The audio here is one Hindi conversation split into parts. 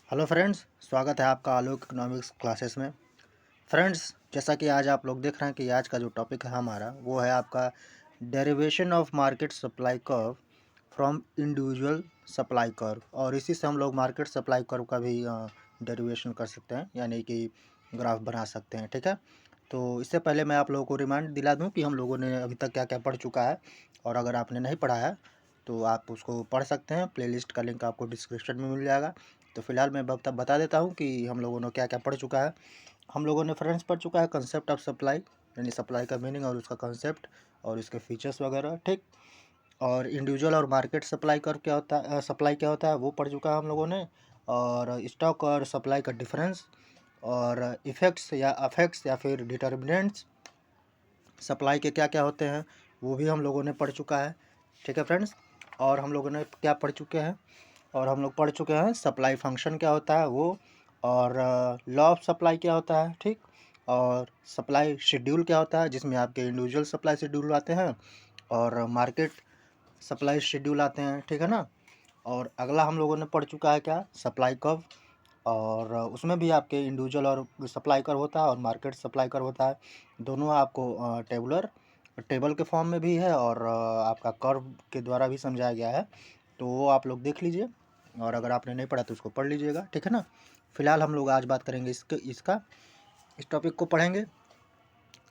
हेलो फ्रेंड्स, स्वागत है आपका आलोक इकोनॉमिक्स क्लासेस में। फ्रेंड्स, जैसा कि आज आप लोग देख रहे हैं कि आज का जो टॉपिक है हमारा वो है आपका derivation of market supply curve from individual supply curve. और इसी से हम लोग मार्केट सप्लाई कर्व का भी डेरिवेशन कर सकते हैं, यानी कि ग्राफ बना सकते हैं। ठीक है, तो इससे पहले मैं आप लोगों को रिमाइंड दिला दूं कि हम लोगों ने अभी तक क्या क्या पढ़ चुका है। और अगर आपने नहीं पढ़ा है तो आप उसको पढ़ सकते हैं। प्लेलिस्ट का लिंक आपको डिस्क्रिप्शन में मिल जाएगा। तो फिलहाल मैं बता देता हूँ कि हम लोगों ने क्या क्या पढ़ चुका है। हम लोगों ने फ्रेंड्स पढ़ चुका है कंसेप्ट ऑफ सप्लाई, यानी सप्लाई का मीनिंग और उसका कंसेप्ट और इसके फीचर्स वगैरह। ठीक, और इंडिविजुअल और मार्केट सप्लाई कर क्या होता है, सप्लाई क्या होता है वो पढ़ चुका है हम लोगों ने। और स्टॉक और सप्लाई का डिफरेंस और इफ़ेक्ट्स या अफेक्ट्स या फिर डिटर्मिनेंट्स सप्लाई के क्या क्या होते हैं वो भी हम लोगों ने पढ़ चुका है। ठीक है फ्रेंड्स, और हम लोगों ने क्या पढ़ चुके हैं, और हम लोग पढ़ चुके हैं सप्लाई फंक्शन क्या होता है वो, और लॉ ऑफ सप्लाई क्या होता है। ठीक, और सप्लाई शेड्यूल क्या होता है जिसमें आपके इंडिविजुअल सप्लाई शेड्यूल आते हैं और मार्केट सप्लाई शेड्यूल आते हैं। ठीक है ना। और अगला हम लोगों ने पढ़ चुका है क्या, सप्लाई कर्व, और उसमें भी आपके इंडिविजुअल और सप्लाई कर्व होता है और मार्केट सप्लाई कर्व होता है। दोनों आपको टेबल के फॉर्म में भी है और आपका कर्व के द्वारा भी समझाया गया है। तो वो आप लोग देख लीजिए, और अगर आपने नहीं पढ़ा तो उसको पढ़ लीजिएगा। ठीक है ना। फिलहाल हम लोग आज बात करेंगे इस टॉपिक को पढ़ेंगे।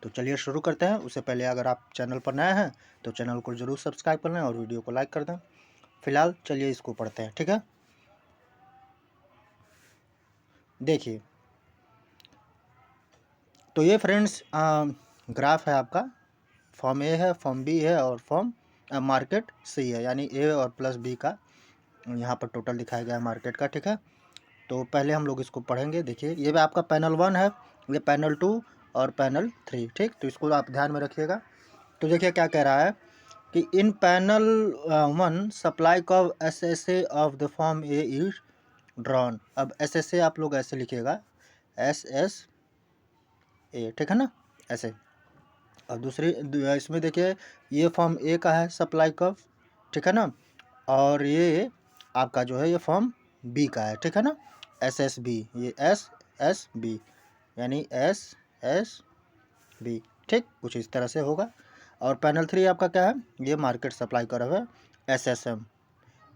तो चलिए शुरू करते हैं। उससे पहले अगर आप चैनल पर नए हैं तो चैनल को ज़रूर सब्सक्राइब कर लें और वीडियो को लाइक कर दें। फिलहाल चलिए इसको पढ़ते हैं। ठीक है, देखिए। तो ये फ्रेंड्स ग्राफ है आपका। फॉर्म ए है, फॉर्म बी है और फॉर्म मार्केट सी है, यानी ए और प्लस बी का यहाँ पर टोटल दिखाया गया है मार्केट का। ठीक है, तो पहले हम लोग इसको पढ़ेंगे। देखिए, ये भी आपका पैनल 1 है, ये पैनल 2 और पैनल 3। ठीक, तो इसको आप ध्यान में रखिएगा। तो देखिए क्या कह रहा है कि इन panel 1 supply curve S S A of the form A is drawn. अब एस एस ए आप लोग ऐसे लिखिएगा, एस एस ए। ठीक है ना, ऐसे। और इसमें देखिए ये फॉर्म ए का है सप्लाई कर्व। ठीक है ना, और ये आपका जो है ये फॉर्म बी का है। ठीक है ना, एस एस बी, ये एस एस बी, यानी एस एस बी। ठीक, कुछ इस तरह से होगा। और पैनल 3 आपका क्या है, ये मार्केट सप्लाई कर्व है, S S M.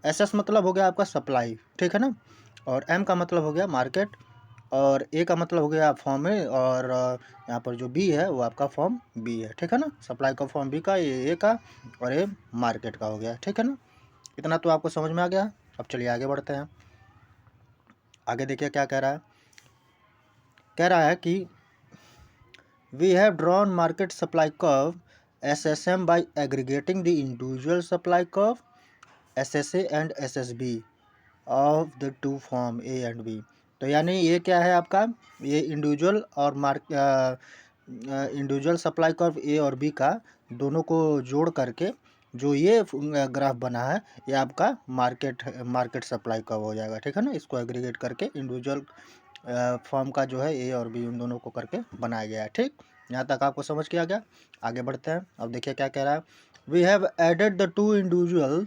S S मतलब हो गया आपका सप्लाई। ठीक है ना, और एम का मतलब हो गया मार्केट, और ए का मतलब हो गया फॉर्म ए, और यहाँ पर जो बी है वो आपका फॉर्म बी है। ठीक है ना, सप्लाई का फॉर्म बी का, ये ए का, और ये मार्केट का हो गया। ठीक है ना, इतना तो आपको समझ में आ गया। अब चलिए आगे बढ़ते हैं। आगे देखिए क्या कह रहा है। कह रहा है कि we have drawn market supply curve S S M by aggregating the individual supply curve S S A and S S B of the two firm A and B. तो यानी ये क्या है आपका, ये इंडिविजुअल और इंडिविजुअल सप्लाई कर्व ए और बी का दोनों को जोड़ करके जो ये ग्राफ बना है ये आपका मार्केट सप्लाई कर्व हो जाएगा। ठीक है ना, इसको एग्रीगेट करके इंडिविजुअल फॉर्म का जो है ए और बी उन दोनों को करके बनाया गया है। ठीक, यहाँ तक आपको समझ किया गया। आगे बढ़ते हैं। अब देखिए क्या कह रहा है। We have added the two individual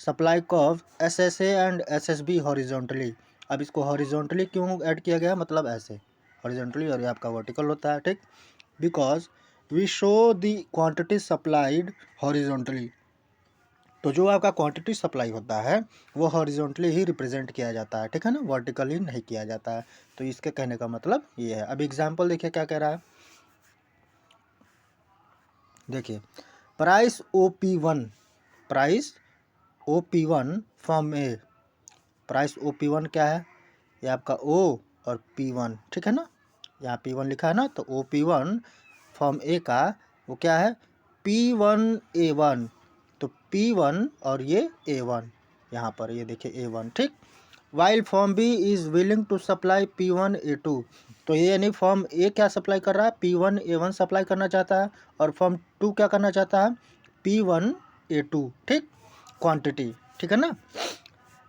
supply curve S S A and S S B horizontally. अब इसको हॉरिजॉन्टली क्यों ऐड किया गया, मतलब ऐसे हॉरिजॉन्टली, और ये आपका वर्टिकल होता है। ठीक, because we show the quantity supplied horizontally. तो जो आपका क्वांटिटी सप्लाई होता है वो हॉरिजॉन्टली ही रिप्रेजेंट किया जाता है। ठीक है ना, वर्टिकली नहीं किया जाता है। तो इसके कहने का मतलब ये है। अब एग्जाम्पल देखिए क्या कह रहा है। देखिए, price O P one, price O P one form A. Price O P one क्या है, ये आपका ओ और पी वन। ठीक है ना, यहाँ पी वन लिखा है ना, तो O P one form A का वो क्या है, पी वन ए वन। तो पी वन और ये ए वन, यहाँ पर ये देखिए ए वन। ठीक, while firm B is willing to supply P one A two. तो ये यानी फॉर्म ए क्या सप्लाई कर रहा है, P one A one supply करना चाहता है, और फॉर्म टू क्या करना चाहता है, पी वन ए टू। ठीक, क्वांटिटी। ठीक है ना,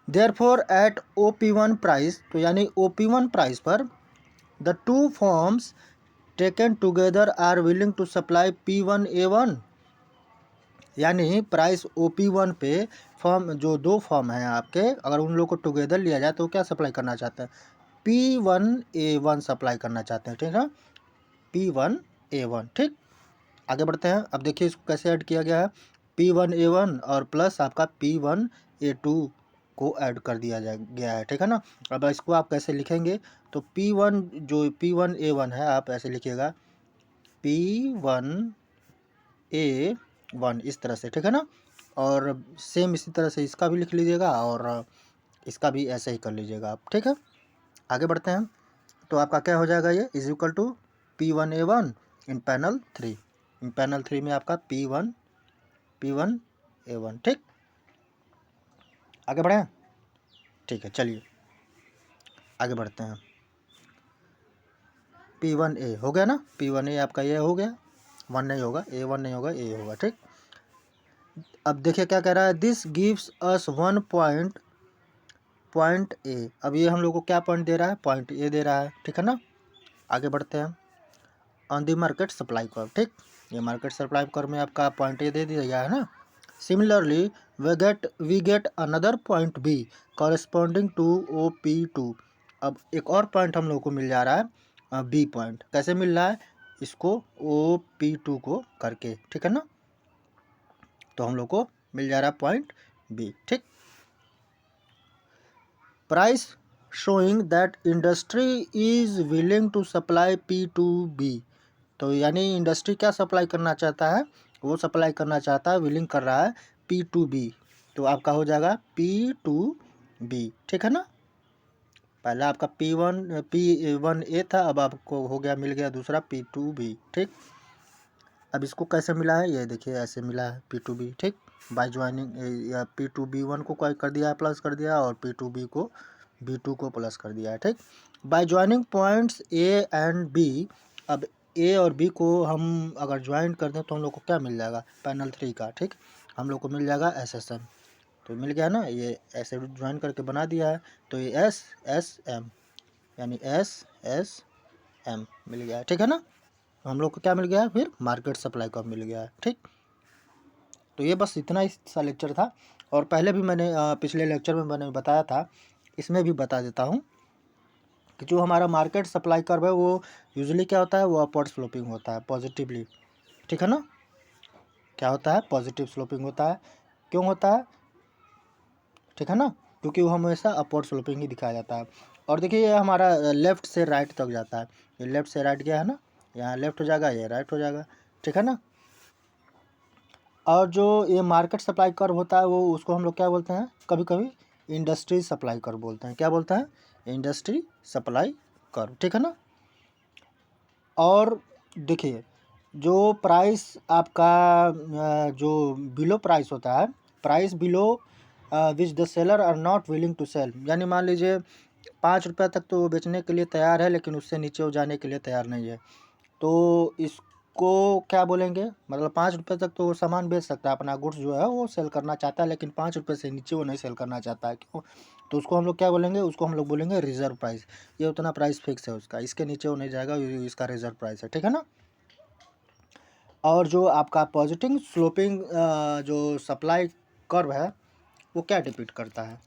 therefore at O P one price, तो यानी ओ पी वन प्राइस पर the two firms taken together are willing to supply P one A one यानी प्राइस OP1 पे फॉर्म जो दो फॉर्म हैं आपके, अगर उन लोगों को टुगेदर लिया जाए तो क्या सप्लाई करना चाहते हैं, P1A1 सप्लाई करना चाहते हैं, ठीक है, P1A1। ठीक, आगे बढ़ते हैं। अब देखिए इसको कैसे ऐड किया गया है, P1A1 और प्लस आपका P1A2 को ऐड कर दिया गया है, ठीक है ना। अब इसको आप कैसे लिखेंगे, तो P1 जो P1A1 है आप ऐसे लिखिएगा P1A1 इस तरह से, ठीक है ना। और सेम इसी तरह से इसका भी लिख लीजिएगा और इसका भी ऐसे ही कर लीजिएगा आप, ठीक है। आगे बढ़ते हैं। तो आपका क्या हो जाएगा, ये is equal to P1A1 in panel 3, in panel 3 में आपका P1A1, ठीक। आगे बढ़ें, ठीक है, चलिए आगे बढ़ते हैं। P1A हो गया ना, P1A आपका ये हो गया, 1 नहीं होगा, A1 नहीं होगा, A होगा, ठीक। अब देखिए क्या कह रहा है, this gives us 1 point A। अब ये हम लोग को क्या पॉइंट दे रहा है, पॉइंट A दे रहा है, ठीक है ना। आगे बढ़ते हैं। On the market supply curve, ठीक, ये मार्केट सप्लाई कर्व में आपका पॉइंट A दे दिया गया है ना। Similarly we get another point B corresponding to OP2। अब एक और पॉइंट हम लोग को मिल जा रहा है B पॉइंट, कैसे मिल रहा है, इसको OP2 को करके, ठीक है ना। तो हम लोग को मिल जा रहा है पॉइंट B, ठीक। Price showing that industry is willing to supply P2B। तो यानी इंडस्ट्री क्या सप्लाई करना चाहता है, वो सप्लाई करना चाहता है, विलिंग कर रहा है P2B। तो आपका हो जाएगा P2B, ठीक है ना। पहला आपका P1A था, अब आपको हो गया, मिल गया दूसरा P2B, ठीक। अब इसको कैसे मिला है, ये देखिए ऐसे मिला है P2B, ठीक। बाय ज्वाइनिंग या P2B1 को क्या कर दिया है, प्लस कर दिया, और P2B को B2 को प्लस कर दिया है, ठीक। By joining points A and B। अब A और B को हम अगर ज्वाइन कर दें तो हम लोग को क्या मिल जाएगा, पैनल 3 का, ठीक, हम लोग को मिल जाएगा SSM। तो मिल गया ना, ये ऐसे ज्वाइन करके बना दिया है, तो ये SSM यानी SSM मिल गया है, ठीक है ना। हम लोग को क्या मिल गया है, फिर मार्केट सप्लाई का मिल गया है, ठीक। तो ये बस इतना ही सा लेक्चर था, और पहले भी मैंने पिछले लेक्चर में मैंने बताया था, इसमें भी बता देता हूँ कि जो हमारा मार्केट सप्लाई कर्व है वो यूजुअली क्या होता है, वो अपवर्ड स्लोपिंग होता है पॉजिटिवली, ठीक है ना। क्या होता है, पॉजिटिव स्लोपिंग होता है। क्यों होता है, ठीक है ना, क्योंकि वो हमेशा अपवर्ड स्लोपिंग ही दिखाया जाता है। और देखिए ये हमारा लेफ़्ट से राइट तक जाता है, ये लेफ़्ट से राइट गया है ना, यहाँ लेफ़्ट हो जाएगा, ये राइट हो जाएगा, ठीक है ना। और जो ये मार्केट सप्लाई कर्व होता है वो उसको हम लोग क्या बोलते हैं, कभी कभी इंडस्ट्री सप्लाई कर्व बोलते हैं। क्या बोलते हैं, इंडस्ट्री सप्लाई कर्व, ठीक है ना। और देखिए जो प्राइस आपका जो बिलो प्राइस होता है, price below which the seller are not willing to sell, यानी मान लीजिए 5 रुपये तक तो वो बेचने के लिए तैयार है, लेकिन उससे नीचे वो जाने के लिए तैयार नहीं है, तो इसको क्या बोलेंगे, मतलब 5 रुपये तक तो वो सामान बेच सकता है, अपना गुड्स जो है वो सेल करना चाहता है, लेकिन 5 रुपये से नीचे वो नहीं सेल करना चाहता है, क्यों, तो उसको हम लोग क्या बोलेंगे, उसको हम लोग बोलेंगे रिजर्व प्राइस। ये उतना प्राइस फिक्स है उसका, इसके नीचे वो नहीं जाएगा, ये इसका रिजर्व प्राइस है, ठीक है ना। और जो आपका पॉजिटिव स्लोपिंग जो सप्लाई कर्व है वो क्या डिपिक्ट करता है,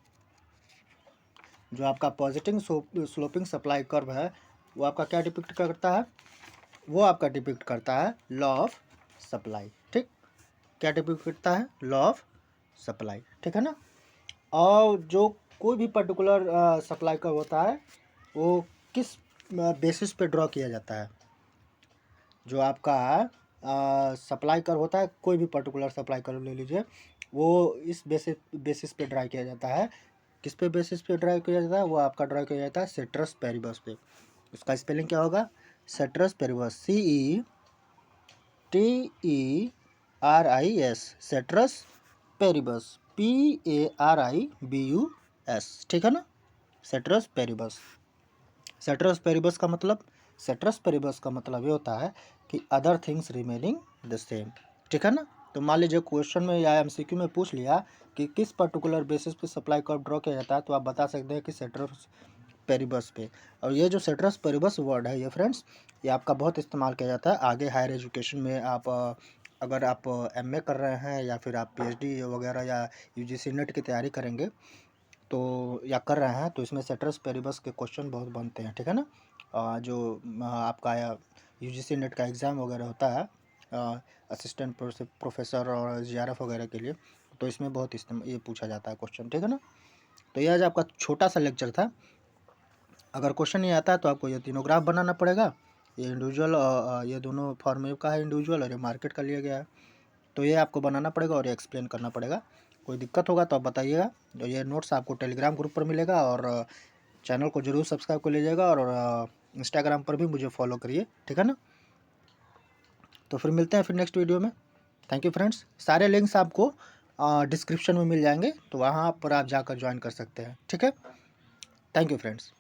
जो आपका पॉजिटिव स्लोपिंग सप्लाई कर्व है वो आपका क्या डिपिक्ट करता है, वो आपका डिपिक्ट करता है लॉ ऑफ सप्लाई, ठीक। क्या डिपिक्ट करता है, लॉ ऑफ सप्लाई, ठीक है ना। और जो कोई भी पर्टिकुलर सप्लाई कर्व होता है वो किस बेसिस पे ड्रॉ किया जाता है, जो आपका सप्लाई कर्व होता है, कोई भी पर्टिकुलर सप्लाई कर्व ले लीजिए, वो इस बेसिस पे ड्रा किया जाता है। किस पे बेसिस पे ड्रा किया जाता है, वो आपका ड्रा किया जाता है सेट्रस पेरिबस पे। उसका स्पेलिंग क्या होगा, citrus Paribas, CETERIS, citrus Paribas, PARIBUS, ठीक है ना, सेट्रस पेरिबस। सेट्रस पेरिबस का मतलब, सेट्रस पेरिबस का मतलब ये होता है कि other things remaining the same, ठीक है ना। तो मान लीजिए क्वेश्चन में या MCQ में पूछ लिया कि किस पर्टिकुलर बेसिस पे सप्लाई कर्व ड्रॉ किया जाता है, तो आप बता सकते हैं कि सेट्रस पेरिबस पे। और ये जो सेट्रस पेरिबस वर्ड है ये फ्रेंड्स, ये आपका बहुत इस्तेमाल किया जाता है, आगे हायर एजुकेशन में आप अगर आप एमए कर रहे हैं या फिर आप पीएचडी वगैरह या यूजीसी नेट की तैयारी करेंगे तो या कर रहे हैं तो इसमें सेटर्स पेरिबस के क्वेश्चन बहुत बनते हैं, ठीक है ना। जो आपका यूजीसी नेट का एग्ज़ाम वगैरह होता है असिस्टेंट प्रोफेसर और जीआरएफ वगैरह के लिए, तो इसमें बहुत ये पूछा जाता है क्वेश्चन, ठीक है ना। तो ये आज आपका छोटा सा लेक्चर था। अगर क्वेश्चन नहीं आता है तो आपको ये तीनों ग्राफ बनाना पड़ेगा। ये इंडिविजुअल ये दोनों फॉर्म का है, इंडिविजुअल और ये मार्केट का लिया गया है। तो ये आपको बनाना पड़ेगा और ये एक्सप्लेन करना पड़ेगा। कोई दिक्कत होगा तो आप बताइएगा। तो ये नोट्स आपको टेलीग्राम ग्रुप पर मिलेगा और चैनल को ज़रूर सब्सक्राइब कर लीजिएगा और इंस्टाग्राम पर भी मुझे फॉलो करिए, ठीक है ना। तो फिर मिलते हैं फिर नेक्स्ट वीडियो में। Thank you friends. सारे लिंक्स आपको डिस्क्रिप्शन में मिल जाएंगे, तो वहाँ पर आप जाकर ज्वाइन कर सकते हैं, ठीक है। Thank you friends.